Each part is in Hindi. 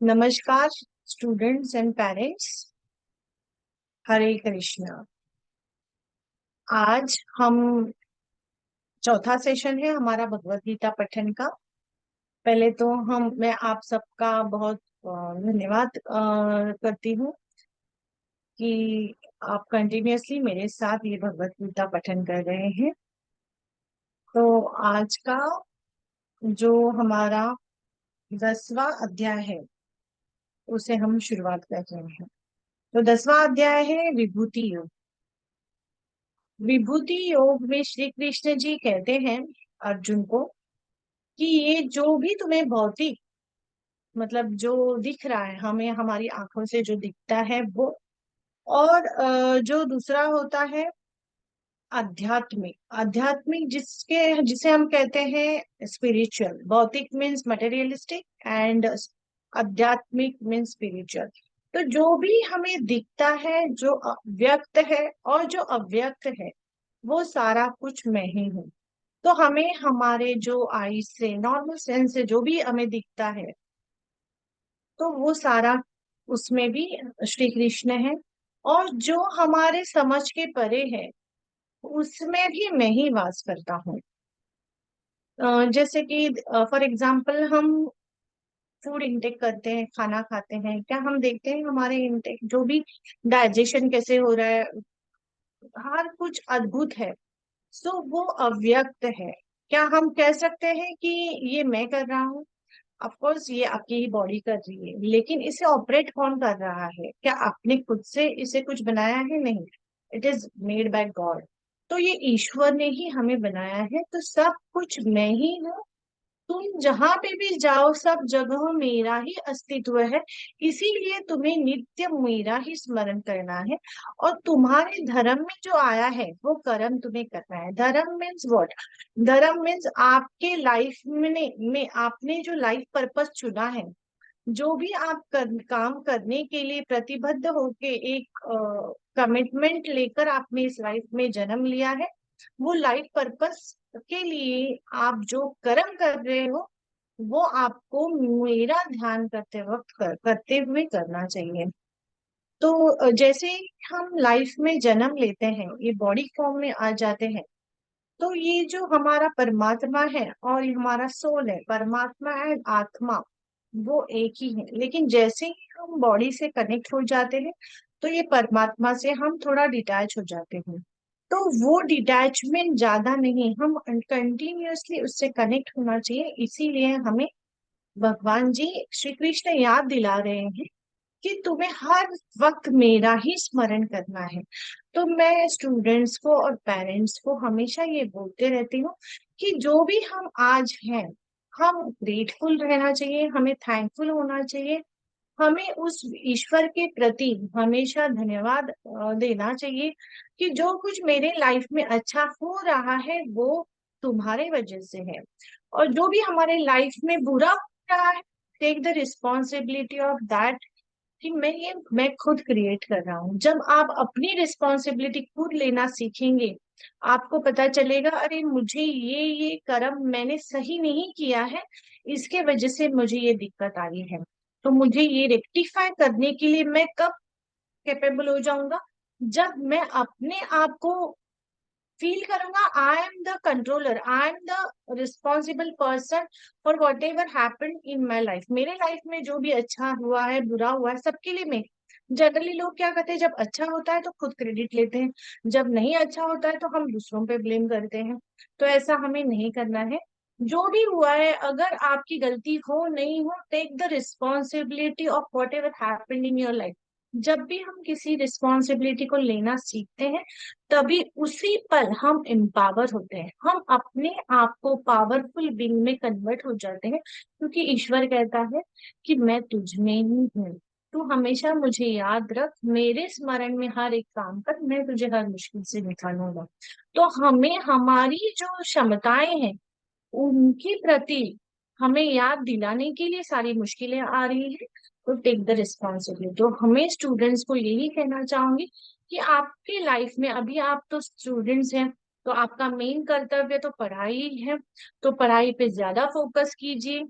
नमस्कार स्टूडेंट्स एंड पेरेंट्स। हरे कृष्णा। आज हम चौथा सेशन है हमारा भगवत गीता पठन का। पहले तो मैं आप सबका बहुत धन्यवाद करती हूँ कि आप कंटिन्यूअसली मेरे साथ ये भगवत गीता पठन कर रहे हैं। तो आज का जो हमारा 10वां अध्याय है उसे हम शुरुआत कर रहे हैं। तो 10वां अध्याय है विभूति योग। विभूति योग में श्री कृष्ण जी कहते हैं अर्जुन को कि ये जो भी तुम्हें भौतिक मतलब जो दिख रहा है हमें हमारी आंखों से जो दिखता है वो, और जो दूसरा होता है आध्यात्मिक। आध्यात्मिक जिसके जिसे हम कहते हैं स्पिरिचुअल। भौतिक मीन्स मटेरियलिस्टिक एंड आध्यात्मिक मीन्स स्पिरिचुअल। तो जो भी हमें दिखता है, जो व्यक्त है और जो अव्यक्त है, वो सारा कुछ मैं ही हूँ। तो हमें हमारे जो आई से नॉर्मल सेंस से जो भी हमें दिखता है, तो वो सारा उसमें भी श्री कृष्ण है। और जो हमारे समझ के परे है उसमें भी मैं ही वास करता हूँ। जैसे कि फॉर एग्जाम्पल हम फूड इंटेक करते हैं, खाना खाते हैं, क्या हम देखते हैं हमारे इंटेक जो भी डाइजेशन कैसे हो रहा है, हर कुछ अद्भुत है। सो वो अव्यक्त है। क्या हम कह सकते हैं कि ये मैं कर रहा हूँ? ऑफ कोर्स ये आपकी ही बॉडी कर रही है, लेकिन इसे ऑपरेट कौन कर रहा है? क्या आपने खुद से इसे कुछ बनाया है? नहीं। It is made by God. तो ये ईश्वर ने ही हमें बनाया है। तो सब कुछ मैं ही हूँ। तुम जहां पे भी जाओ सब जगह मेरा ही अस्तित्व है। इसीलिए तुम्हें नित्य मेरा ही स्मरण करना है। और तुम्हारे धर्म में जो आया है वो कर्म तुम्हें करना है। धर्म मीन्स व्हाट? धर्म मीन्स आपके लाइफ में आपने जो लाइफ पर्पस चुना है, जो भी आप काम करने के लिए प्रतिबद्ध होके एक कमिटमेंट लेकर आपने इस लाइफ में जन्म लिया है, वो लाइफ पर्पस के लिए आप जो कर्म कर रहे हो वो आपको मेरा ध्यान करते वक्त करते हुए करना चाहिए। तो जैसे ही हम लाइफ में जन्म लेते हैं, ये बॉडी फॉर्म में आ जाते हैं, तो ये जो हमारा परमात्मा है और ये हमारा सोल है, परमात्मा एंड आत्मा वो एक ही है। लेकिन जैसे ही हम बॉडी से कनेक्ट हो जाते हैं, तो ये परमात्मा से हम थोड़ा डिटैच हो जाते हैं। तो वो डिटैचमेंट ज्यादा नहीं, हम कंटिन्यूअसली उससे कनेक्ट होना चाहिए। इसीलिए हमें भगवान जी श्री कृष्ण याद दिला रहे हैं कि तुम्हें हर वक्त मेरा ही स्मरण करना है। तो मैं स्टूडेंट्स को और पेरेंट्स को हमेशा ये बोलते रहती हूँ कि जो भी हम आज हैं, हम ग्रेटफुल रहना चाहिए, हमें थैंकफुल होना चाहिए। हमें उस ईश्वर के प्रति हमेशा धन्यवाद देना चाहिए कि जो कुछ मेरे लाइफ में अच्छा हो रहा है वो तुम्हारे वजह से है। और जो भी हमारे लाइफ में बुरा हो रहा है, take the responsibility of that कि मैं खुद क्रिएट कर रहा हूँ। जब आप अपनी रिस्पॉन्सिबिलिटी खुद लेना सीखेंगे, आपको पता चलेगा अरे मुझे ये कर्म मैंने सही नहीं किया है, इसके वजह से मुझे ये दिक्कत आई है। तो मुझे ये रेक्टिफाई करने के लिए मैं कब कैपेबल हो जाऊंगा? जब मैं अपने आप को फील करूंगा I am the controller, I am the responsible person for what ever happen in my life. मेरे लाइफ में जो भी अच्छा हुआ है बुरा हुआ है सबके लिए मैं। जनरली लोग क्या करते हैं, जब अच्छा होता है तो खुद क्रेडिट लेते हैं, जब नहीं अच्छा होता है तो हम दूसरों पे ब्लेम करते हैं। तो ऐसा हमें नहीं करना है। जो भी हुआ है, अगर आपकी गलती हो नहीं हो, take the responsibility of whatever happen in your life. जब भी हम किसी रिस्पॉन्सिबिलिटी को लेना सीखते हैं, तभी उसी पल हम एम्पावर होते हैं, हम अपने आप को पावरफुल बीइंग में कन्वर्ट हो जाते हैं। क्योंकि ईश्वर कहता है कि मैं तुझ में ही हूँ। तू हमेशा मुझे याद रख, मेरे स्मरण में हर एक काम कर, मैं तुझे हर मुश्किल से निकालूंगा। तो हमें हमारी जो क्षमताएं हैं उनके प्रति हमें याद दिलाने के लिए सारी मुश्किलें आ रही है। तो टेक द रिस्पॉन्सिबिलिटी। तो हमें स्टूडेंट्स को यही कहना चाहूंगी कि आपकी लाइफ में अभी आप तो स्टूडेंट्स हैं, तो आपका मेन कर्तव्य तो पढ़ाई है। तो पढ़ाई पे ज्यादा फोकस कीजिए।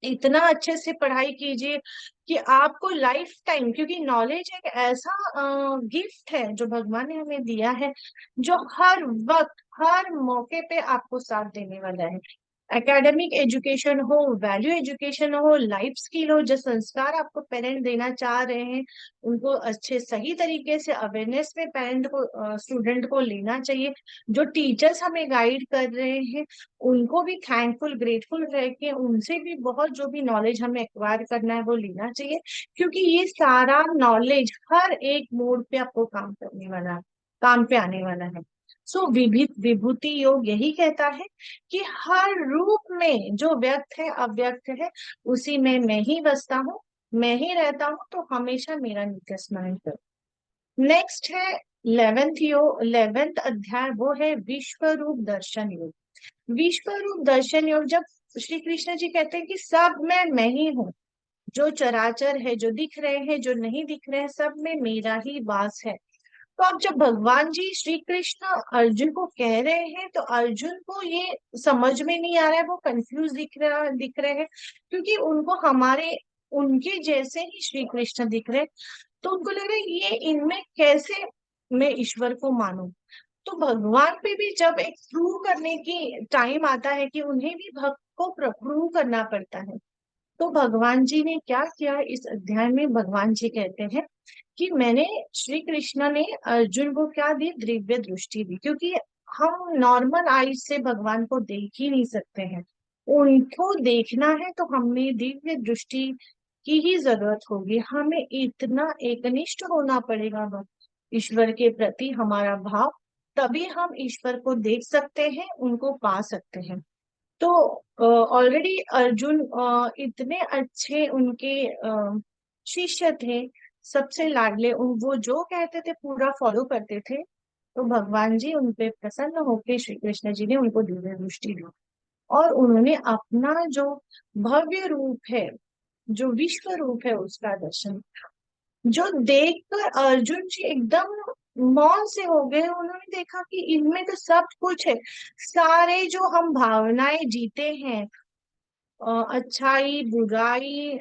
इतना अच्छे से पढ़ाई कीजिए कि आपको लाइफ टाइम, क्योंकि नॉलेज एक ऐसा गिफ्ट है जो भगवान ने हमें दिया है, जो हर वक्त हर मौके पे आपको साथ देने वाला है। एकेडमिक एजुकेशन हो, वैल्यू एजुकेशन हो, लाइफ स्किल हो, जो संस्कार आपको पेरेंट देना चाह रहे हैं उनको अच्छे सही तरीके से अवेयरनेस में पेरेंट को स्टूडेंट को लेना चाहिए। जो टीचर्स हमें गाइड कर रहे हैं उनको भी थैंकफुल ग्रेटफुल रह के उनसे भी बहुत जो भी नॉलेज हमें एक्वायर करना है वो लेना चाहिए, क्योंकि ये सारा नॉलेज हर एक मोड पे आपको काम करने वाला है, काम पे आने वाला है। सो विभूति योग यही कहता है कि हर रूप में जो व्यक्त है अव्यक्त है उसी में मैं ही बसता हूँ, मैं ही रहता हूँ, तो हमेशा मेरा नित्य स्मरण करो। नेक्स्ट है 11th अध्याय, वो है विश्व रूप दर्शन योग। विश्व रूप दर्शन योग, जब श्री कृष्ण जी कहते हैं कि सब में मैं ही हूँ, जो चराचर है, जो दिख रहे हैं, जो नहीं दिख रहे हैं, सब में मेरा ही वास है। तो अब जब भगवान जी श्री कृष्ण अर्जुन को कह रहे हैं तो अर्जुन को ये समझ में नहीं आ रहा है, वो कंफ्यूज दिख रहे हैं, क्योंकि उनको हमारे उनके जैसे ही श्री कृष्ण दिख रहे हैं। तो उनको लग रहा है ये इनमें कैसे मैं ईश्वर को मानूं। तो भगवान पे भी जब एक प्रूव करने की टाइम आता है कि उन्हें भी भक्त को प्रूव करना पड़ता है, तो भगवान जी ने क्या किया इस अध्याय में, भगवान जी कहते हैं कि मैंने, श्री कृष्ण ने अर्जुन को क्या दी, दिव्य दृष्टि दी, क्योंकि हम नॉर्मल आईज से भगवान को देख ही नहीं सकते हैं। उनको देखना है तो हमें दिव्य दृष्टि की ही जरूरत होगी, हमें इतना एकनिष्ठ होना पड़ेगा ईश्वर के प्रति हमारा भाव, तभी हम ईश्वर को देख सकते हैं, उनको पा सकते हैं। तो ऑलरेडी अर्जुन इतने अच्छे उनके शिष्य थे, सबसे लाडले, वो जो कहते थे पूरा फॉलो करते थे। तो भगवान जी उन पे प्रसन्न होकर श्री कृष्ण जी ने उनको दिव्य दृष्टि दी, और उन्होंने अपना जो भव्य रूप है, जो विश्व रूप है उसका दर्शन, जो देखकर अर्जुन जी एकदम मौन से हो गए। उन्होंने देखा कि इनमें तो सब कुछ है, सारे जो हम भावनाएं जीते हैं, अच्छाई बुराई,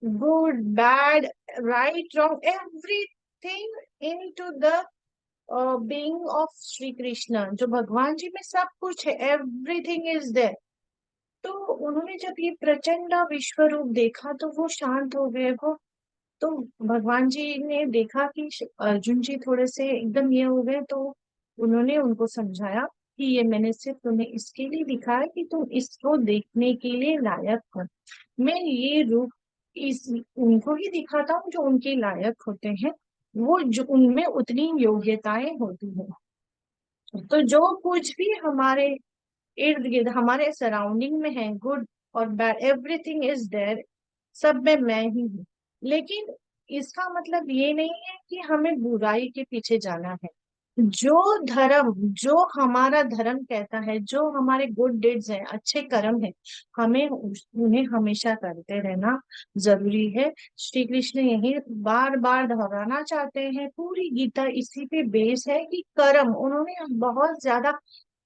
good bad, right wrong, everything into the being of Shri Krishna, जो भगवान जी में सब कुछ है, एवरीथिंग इज देयर। तो उन्होंने जब ये प्रचंड विश्व रूप देखा तो वो शांत हो गए। वो तो भगवान जी ने देखा कि अर्जुन जी थोड़े से एकदम ये हो गए, तो उन्होंने उनको समझाया कि ये मैंने सिर्फ तुम्हें इसके लिए दिखाया कि तुम इसको देखने के लिए लायक हो। मैं ये रूप इस उनको ही दिखाता हूँ जो उनके लायक होते हैं, वो जो उनमें उतनी योग्यताएं होती हैं। तो जो कुछ भी हमारे इर्द गिर्द हमारे सराउंडिंग में है, गुड और बैड, एवरीथिंग इज देयर, सब में मैं ही हूँ। लेकिन इसका मतलब ये नहीं है कि हमें बुराई के पीछे जाना है। जो धर्म, जो हमारा धर्म कहता है, जो हमारे गुड डीड्स हैं, अच्छे कर्म है, हमें उन्हें हमेशा करते रहना जरूरी है। श्री कृष्ण यही बार बार दोहराना चाहते हैं, पूरी गीता इसी पे बेस है कि कर्म, उन्होंने बहुत ज्यादा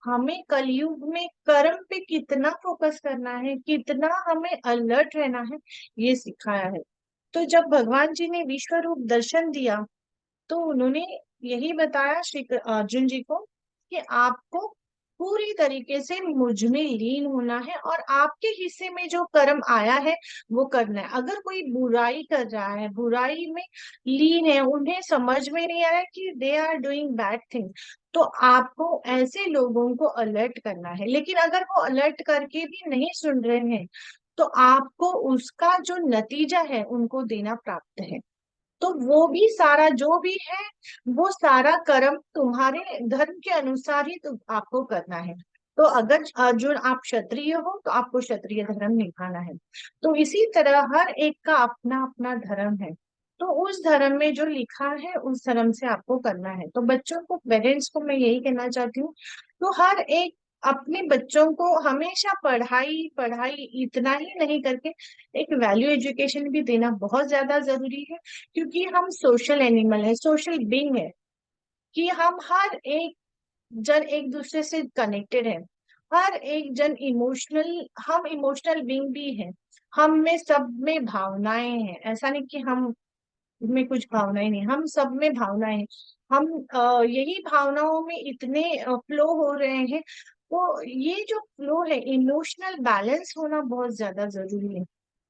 हमें कलयुग में कर्म पे कितना फोकस करना है, कितना हमें अलर्ट रहना है, ये सिखाया है। तो जब भगवान जी ने विश्व रूप दर्शन दिया तो उन्होंने यही बताया श्री अर्जुन जी को कि आपको पूरी तरीके से मुझ में लीन होना है, और आपके हिस्से में जो कर्म आया है वो करना है। अगर कोई बुराई कर रहा है, बुराई में लीन है, उन्हें समझ में नहीं आ रहा है कि they are doing bad thing, तो आपको ऐसे लोगों को अलर्ट करना है। लेकिन अगर वो अलर्ट करके भी नहीं सुन रहे हैं तो आपको उसका जो नतीजा है उनको देना प्राप्त है। तो वो भी सारा जो भी है, वो सारा कर्म तुम्हारे धर्म के अनुसार ही आपको करना है। तो अगर अर्जुन आप क्षत्रिय हो तो आपको क्षत्रिय धर्म निभाना है। तो इसी तरह हर एक का अपना अपना धर्म है, तो उस धर्म में जो लिखा है उस धर्म से आपको करना है। तो बच्चों को, पेरेंट्स को मैं यही कहना चाहती हूँ, तो हर एक अपने बच्चों को हमेशा पढ़ाई पढ़ाई इतना ही नहीं करके एक वैल्यू एजुकेशन भी देना बहुत ज्यादा जरूरी है, क्योंकि हम सोशल एनिमल है, सोशल बीइंग है, कि हम हर एक जन एक दूसरे से कनेक्टेड है, हर एक जन इमोशनल, हम इमोशनल बीइंग भी है। हम में सब में भावनाएं हैं, ऐसा नहीं कि हम में कुछ भावनाएं नहीं, हम सब में भावनाएं हैं। हम यही भावनाओं में इतने फ्लो हो रहे हैं। तो ये जो फ्लो है, इमोशनल बैलेंस होना बहुत ज्यादा जरूरी है।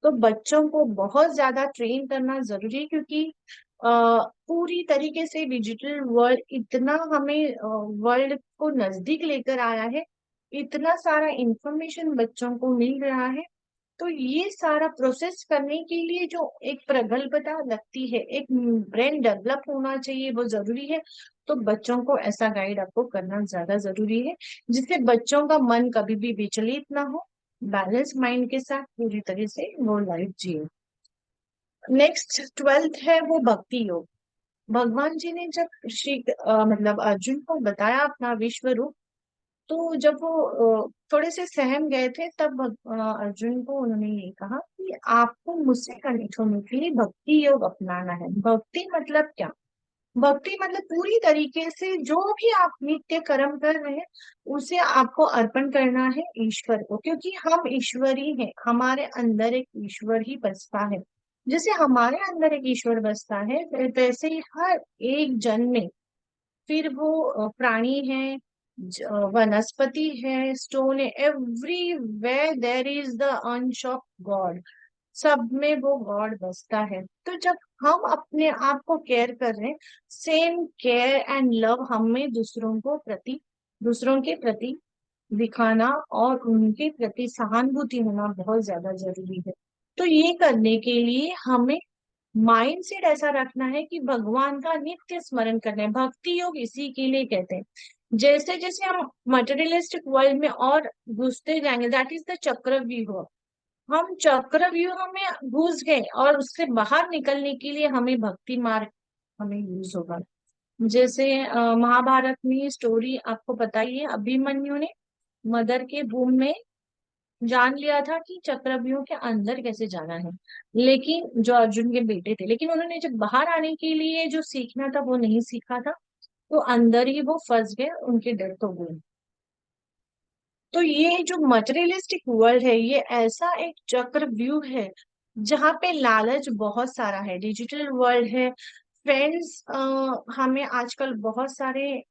तो बच्चों को बहुत ज्यादा ट्रेन करना जरूरी है, क्योंकि पूरी तरीके से डिजिटल वर्ल्ड इतना हमें वर्ल्ड को नजदीक लेकर आया है, इतना सारा इंफॉर्मेशन बच्चों को मिल रहा है। तो ये सारा प्रोसेस करने के लिए जो एक प्रगल्भता लगती है, एक ब्रेन डेवलप होना चाहिए, वो जरूरी है। तो बच्चों को ऐसा गाइड आपको करना ज्यादा जरूरी है, जिससे बच्चों का मन कभी भी विचलित ना हो, बैलेंस माइंड के साथ पूरी तरह से वो लाइफ जिए। नेक्स्ट 12th है वो भक्ति योग। भगवान जी ने जब मतलब अर्जुन को बताया अपना विश्व रूप, तो जब वो थोड़े से सहम गए थे, तब अर्जुन को उन्होंने ये कहा कि आपको मुझसे कनेक्ट होने के लिए भक्ति योग अपनाना है। भक्ति मतलब क्या? भक्ति मतलब पूरी तरीके से जो भी आप नित्य कर्म कर रहे हैं, उसे आपको अर्पण करना है ईश्वर को, क्योंकि हम ईश्वर ही हैं, हमारे अंदर एक ईश्वर ही बसता है। जैसे हमारे अंदर एक ईश्वर बसता है, वैसे ही हर एक जन में, फिर वो प्राणी है, वनस्पति है, स्टोन है, एवरीवेयर देयर इज द अंश ऑफ गॉड। सब में वो गॉड बसता है। तो जब हम अपने आप को केयर कर रहे हैं, सेम केयर एंड लव हमें दूसरों के प्रति दिखाना और उनके प्रति सहानुभूति होना बहुत ज्यादा जरूरी है। तो ये करने के लिए हमें माइंड सेट ऐसा रखना है कि भगवान का नित्य स्मरण करना है। भक्ति योग इसी के लिए कहते हैं। जैसे जैसे हम मटेरियलिस्टिक वर्ल्ड में और घुसते जाएंगे, दैट इज द चक्रव्यूह। हम चक्रव्यूह में घुस गए और उससे बाहर निकलने के लिए हमें भक्ति मार्ग हमें यूज होगा। जैसे महाभारत में स्टोरी आपको पता ही है, अभिमन्यु ने मदर के वूम में जान लिया था कि चक्रव्यूह के अंदर कैसे जाना है, लेकिन जो अर्जुन के बेटे थे, लेकिन उन्होंने जब बाहर आने के लिए जो सीखना था वो नहीं सीखा था, तो अंदर ही वो फंस गए, उनकी डेथ हो गई। तो ये जो मटेरियलिस्टिक वर्ल्ड है, ये ऐसा एक चक्रव्यूह है जहाँ पे लालच बहुत सारा है, डिजिटल वर्ल्ड है। फ्रेंड्स हमें आजकल बहुत सारे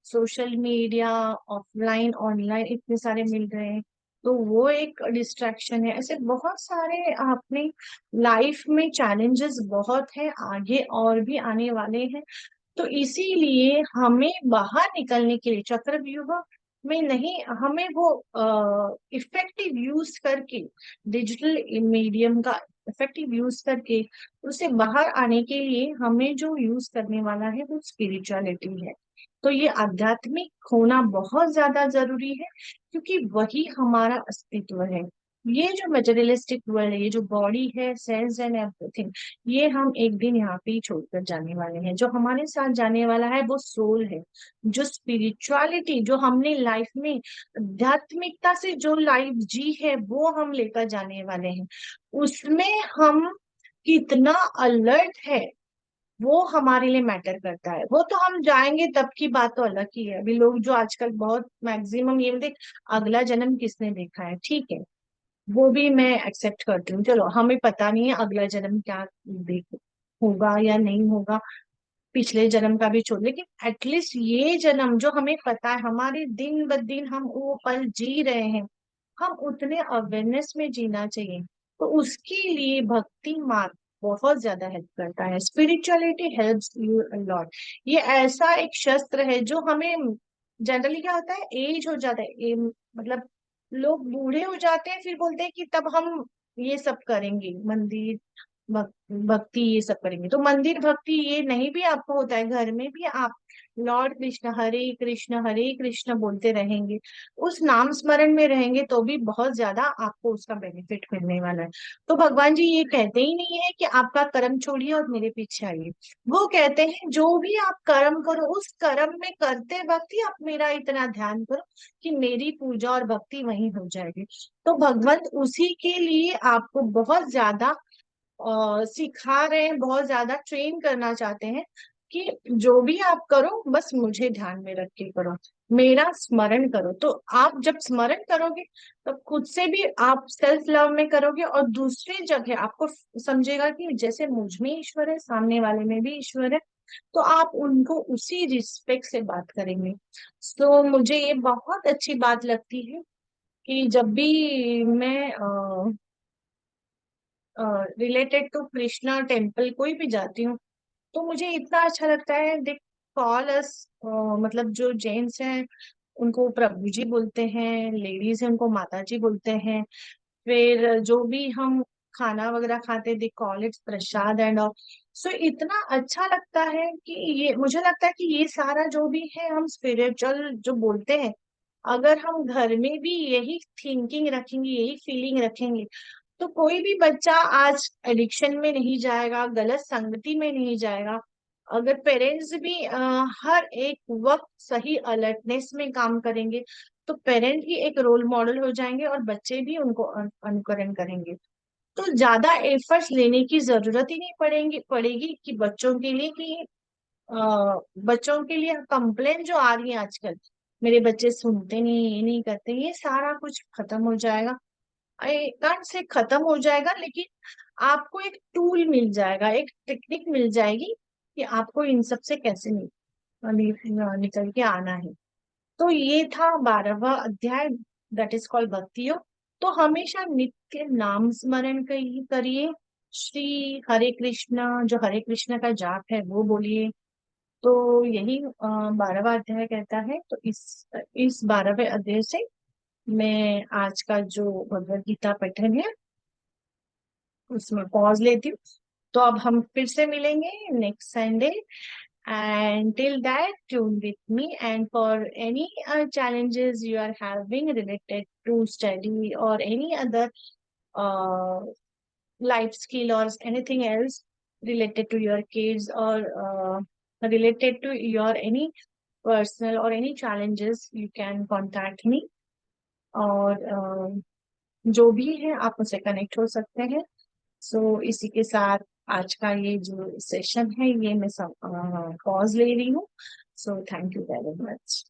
सोशल मीडिया, ऑफलाइन ऑनलाइन इतने सारे मिल रहे हैं, तो वो एक डिस्ट्रैक्शन है। ऐसे बहुत सारे अपने लाइफ में चैलेंजेस बहुत है, आगे और भी आने वाले हैं। तो इसीलिए हमें बाहर निकलने के लिए चक्रव्यूह में नहीं, हमें वो इफेक्टिव यूज करके, डिजिटल मीडियम का इफेक्टिव यूज करके उसे बाहर आने के लिए हमें जो यूज करने वाला है वो स्पिरिचुअलिटी है। तो ये आध्यात्मिक होना बहुत ज्यादा जरूरी है, क्योंकि वही हमारा अस्तित्व है। ये जो मटेरियलिस्टिक वर्ल्ड है, ये जो बॉडी है, सेल्स एंड एवरीथिंग, ये हम एक दिन यहाँ पे ही छोड़कर जाने वाले हैं। जो हमारे साथ जाने वाला है वो सोल है। जो स्पिरिचुअलिटी जो हमने लाइफ में आध्यात्मिकता से जो लाइफ जी है, वो हम लेकर जाने वाले हैं। उसमें हम कितना अलर्ट है, वो हमारे लिए मैटर करता है। वो तो हम जाएंगे तब की बात तो अलग ही है। अभी लोग जो आजकल बहुत मैक्सिमम ये बोलते, अगला जन्म किसने देखा है, ठीक है, वो भी मैं एक्सेप्ट करती हूँ। चलो, हमें पता नहीं है अगला जन्म क्या देख होगा या नहीं होगा, पिछले जन्म का भी छोड़, लेकिन एटलीस्ट ये जन्म जो हमें पता है, हमारे दिन ब दिन हम वो पल जी रहे हैं, हम उतने अवेयरनेस में जीना चाहिए। तो उसके लिए भक्ति मार्ग बहुत ज्यादा हेल्प करता है। Spirituality helps you a lot. ये ऐसा एक शस्त्र है जो हमें, जनरली क्या होता है, एज हो जाता है, मतलब लोग बूढ़े हो जाते हैं, फिर बोलते हैं कि तब हम ये सब करेंगे, मंदिर भक्ति ये सब करेंगे। तो मंदिर भक्ति ये नहीं भी आपको होता है, घर में भी आप लॉर्ड कृष्ण हरे कृष्ण बोलते रहेंगे, उस नाम स्मरण में रहेंगे, तो भी बहुत ज्यादा आपको उसका बेनिफिट मिलने वाला है। तो भगवान जी ये कहते ही नहीं है कि आपका कर्म छोड़िए और मेरे पीछे आइए। वो कहते हैं जो भी आप कर्म करो, उस कर्म में करते वक्त ही आप मेरा इतना ध्यान करो कि मेरी पूजा और भक्ति वहीं हो जाएगी। तो भगवंत उसी के लिए आपको बहुत ज्यादा सिखा रहे हैं, बहुत ज्यादा ट्रेन करना चाहते हैं कि जो भी आप करो बस मुझे ध्यान में रख के करो। मेरा स्मरण करो। तो आप जब स्मरण करोगे तो खुद से भी आप सेल्फ लव में करोगे, और दूसरी जगह आपको समझेगा कि जैसे मुझ में ईश्वर है, सामने वाले में भी ईश्वर है, तो आप उनको उसी रिस्पेक्ट से बात करेंगे। तो मुझे ये बहुत अच्छी बात लगती है कि जब भी मैं रिलेटेड टू कृष्णा टेम्पल कोई भी जाती हूँ, तो मुझे इतना अच्छा लगता है। दे कॉल अस, मतलब जो जेंट्स हैं उनको प्रभु जी बोलते हैं, लेडीज हैं उनको माता जी बोलते हैं, फिर जो भी हम खाना वगैरह खाते, they call it prasad and all. So इतना अच्छा लगता है कि ये मुझे लगता है कि ये सारा जो भी है हम स्पिरिचुअल जो बोलते हैं, अगर हम घर में भी यही थिंकिंग रखेंगे, यही फीलिंग रखेंगे, तो कोई भी बच्चा आज एडिक्शन में नहीं जाएगा, गलत संगति में नहीं जाएगा। अगर पेरेंट्स भी हर एक वक्त सही अलर्टनेस में काम करेंगे, तो पेरेंट ही एक रोल मॉडल हो जाएंगे और बच्चे भी उनको अनुकरण करेंगे। तो ज्यादा एफर्ट्स लेने की जरूरत ही नहीं पड़ेगी कि बच्चों के लिए, कि बच्चों के लिए कंप्लेन जो आ रही है आजकल, मेरे बच्चे सुनते नहीं, ये नहीं करते, ये सारा कुछ खत्म हो जाएगा। एकांत से खत्म हो जाएगा, लेकिन आपको एक टूल मिल जाएगा, एक टेक्निक मिल जाएगी कि आपको इन सब से कैसे निकल के आना है। तो ये था 12वां अध्याय, दैट इज कॉल्ड भक्ति योग। तो हमेशा नित्य नाम स्मरण करिए, श्री हरे कृष्णा, जो हरे कृष्णा का जाप है वो बोलिए। तो यही 12वां अध्याय कहता है। तो इस 12वें अध्याय से मैं आज का जो भगवत गीता पठन है उसमें पॉज लेती हूँ। तो अब हम फिर से मिलेंगे next Sunday, and till that tune with me, and for any challenges you are having related to study or any other uh, life skill or anything else related to your kids, or related to your any personal or any challenges, you can contact me। और जो भी है आप मुझसे कनेक्ट हो सकते हैं। सो इसी के साथ आज का ये जो सेशन है ये मैं पॉज ले रही हूँ। So thank you very much.